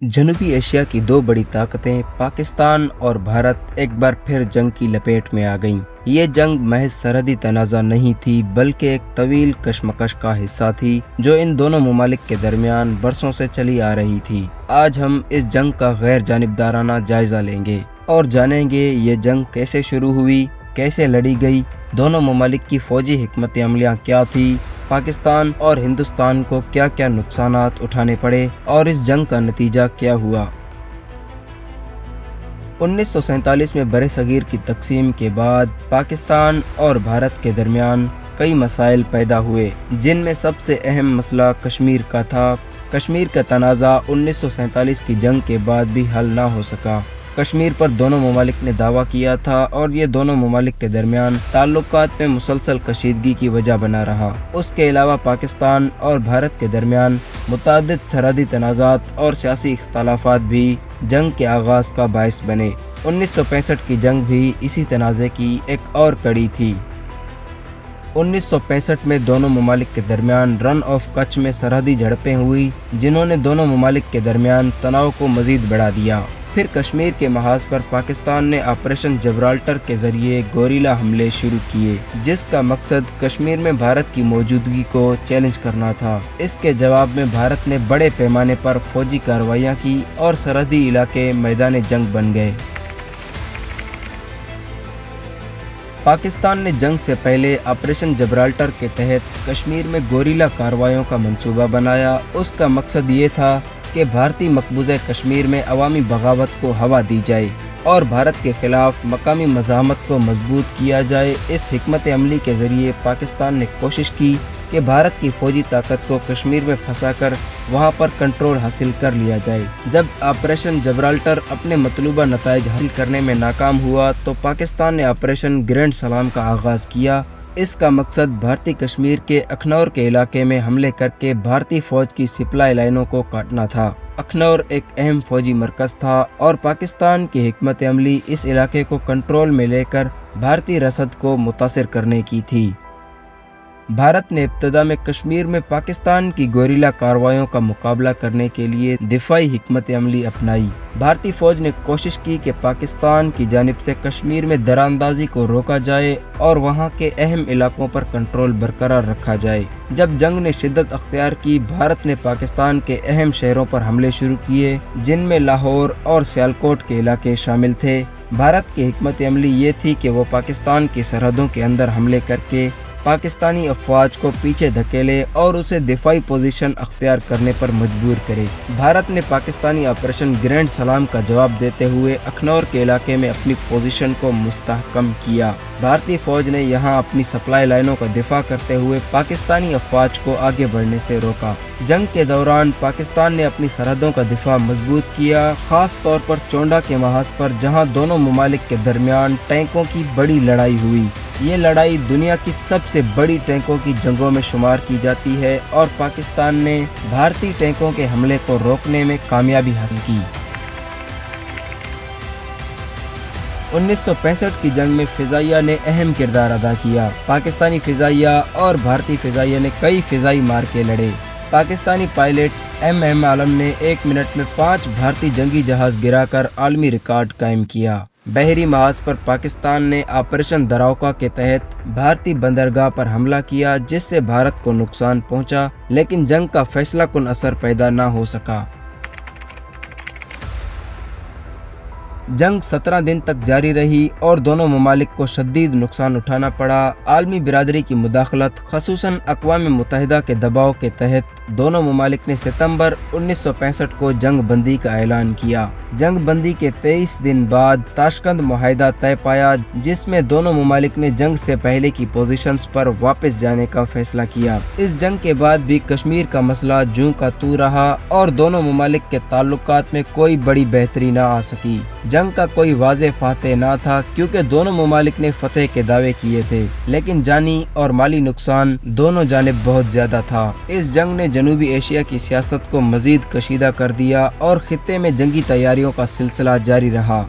जनूबी एशिया की दो बड़ी ताकतें पाकिस्तान और भारत एक बार फिर जंग की लपेट में आ गईं। ये जंग महज सरहदी तनाज़ा नहीं थी बल्कि एक तवील कशमकश का हिस्सा थी जो इन दोनों ममालिक के दरमियान बरसों से चली आ रही थी। आज हम इस जंग का गैर जानिबदाराना जायजा लेंगे और जानेंगे ये जंग कैसे शुरू हुई, कैसे लड़ी गई, दोनों ममालिक की फौजी हिकमत अमलियाँ क्या थी, पाकिस्तान और हिंदुस्तान को क्या क्या नुकसानात उठाने पड़े और इस जंग का नतीजा क्या हुआ। 1947 में बरे-सगीर की तकसीम के बाद पाकिस्तान और भारत के दरमियान कई मसाइल पैदा हुए, जिनमें सबसे अहम मसला कश्मीर का था। कश्मीर का तनाज़ा 1947 की जंग के बाद भी हल ना हो सका। कश्मीर पर दोनों ममालिक ने दावा किया था और ये दोनों ममालिक के दरमियान ताल्लुकात में मुसलसल कशीदगी की वजह बना रहा। उसके अलावा पाकिस्तान और भारत के दरमियान मुतअद्दिद सरहदी तनाज़ात और सियासी इख्तलाफात भी जंग के आगाज़ का बायस बने। 1965 की जंग भी इसी तनाज़े की एक और कड़ी थी। 1965 में दोनों ममालिक के दरमियान रन ऑफ कच्छ में सरहदी झड़पें हुई, जिन्होंने दोनों ममालिक के दरमियान तनाव को मज़ीद बढ़ा दिया। फिर कश्मीर के महाज पर पाकिस्तान ने ऑपरेशन जबराल्टर के जरिए गोरिल्ला हमले शुरू किए, जिसका मकसद कश्मीर में भारत की मौजूदगी को चैलेंज करना था। इसके जवाब में भारत ने बड़े पैमाने पर फौजी कार्रवाइयाँ की और सरहदी इलाके मैदान जंग बन गए। पाकिस्तान ने जंग से पहले ऑपरेशन जबराल्टर के तहत कश्मीर में गोरिल्ला कार्रवाइयों का मंसूबा बनाया। उसका मकसद ये था कि भारतीय मकबूजा कश्मीर में अवामी बगावत को हवा दी जाए और भारत के खिलाफ मकामी मज़ाहमत को मजबूत किया जाए। इस हिकमत अमली के ज़रिए पाकिस्तान ने कोशिश की कि भारत की फौजी ताकत को कश्मीर में फंसाकर वहां पर कंट्रोल हासिल कर लिया जाए। जब ऑपरेशन जबराल्टर अपने मतलूबा नताइज हासिल करने में नाकाम हुआ तो पाकिस्तान ने ऑपरेशन ग्रैंड सलाम का आगाज़ किया। इसका मकसद भारतीय कश्मीर के अखनौर के इलाके में हमले करके भारतीय फौज की सप्लाई लाइनों को काटना था। अखनौर एक अहम फौजी मरकज था और पाकिस्तान की हिकमत अमली इस इलाके को कंट्रोल में लेकर भारतीय रसद को मुतासिर करने की थी। भारत ने इब्तदा में कश्मीर में पाकिस्तान की गोरिल्ला कार्रवाइयों का मुकाबला करने के लिए दिफाई हिकमत अमली अपनाई। भारतीय फौज ने कोशिश की कि पाकिस्तान की जानिब से कश्मीर में दरारअंदाजी को रोका जाए और वहां के अहम इलाकों पर कंट्रोल बरकरार रखा जाए। जब जंग ने शिद्दत अख्तियार की, भारत ने पाकिस्तान के अहम शहरों पर हमले शुरू किए, जिनमें लाहौर और सियालकोट के इलाके शामिल थे। भारत की हिकमत अमली ये थी कि वो पाकिस्तान की सरहदों के अंदर हमले करके पाकिस्तानी अफवाज को पीछे धकेले और उसे दिफाई पोजीशन अख्तियार करने पर मजबूर करे। भारत ने पाकिस्तानी ऑपरेशन ग्रैंड सलाम का जवाब देते हुए अखनौर के इलाके में अपनी पोजीशन को मुस्तहकम किया। भारतीय फौज ने यहां अपनी सप्लाई लाइनों का दिफा करते हुए पाकिस्तानी अफवाज को आगे बढ़ने से रोका। जंग के दौरान पाकिस्तान ने अपनी सरहदों का दिफा मजबूत किया, खास तौर पर चोंडा के महाज पर, जहां दोनों ममालिक के दरमियान टैंकों की बड़ी लड़ाई हुई। ये लड़ाई दुनिया की सबसे बड़ी टैंकों की जंगों में शुमार की जाती है और पाकिस्तान ने भारतीय टैंकों के हमले को रोकने में कामयाबी हासिल की। 1965 की जंग में फिजाइया ने अहम किरदार अदा किया। पाकिस्तानी फिजाइया और भारतीय फिजाइया ने कई फिजाई मार्के लड़े। पाकिस्तानी पायलट एम आलम ने 1 मिनट में 5 भारतीय जंगी जहाज गिराकर आलमी रिकॉर्ड कायम किया। बहरी महाज पर पाकिस्तान ने ऑपरेशन दरावका के तहत भारतीय बंदरगाह पर हमला किया, जिससे भारत को नुकसान पहुंचा, लेकिन जंग का फैसला कुन असर पैदा न हो सका। जंग 17 दिन तक जारी रही और दोनों ममालिक को शदीद नुकसान उठाना पड़ा। आलमी बिरादरी की मुदाखलत, खसूसन अक़वाम मुत्तहिदा के दबाव के तहत दोनों ममालिक ने सितंबर 1965 को जंग बंदी का ऐलान किया। जंग बंदी के 23 दिन बाद ताशकंद मुआहिदा तय पाया, जिसमें दोनों ममालिक ने जंग से पहले की पोजीशंस पर वापस जाने का फैसला किया। इस जंग के बाद भी कश्मीर का मसला जूं का तू रहा और दोनों ममालिक के ताल्लुकात में कोई बड़ी बेहतरी न आ सकी। जंग का कोई वाज़ेह फातेह न था, क्योंकि दोनों ममालिक ने फतेह के दावे किए थे, लेकिन जानी और माली नुकसान दोनों जानिब बहुत ज्यादा था। इस जंग ने जनूबी एशिया की सियासत को मजीद कशीदा कर दिया और खित्ते में जंगी तैयारियों का सिलसिला जारी रहा।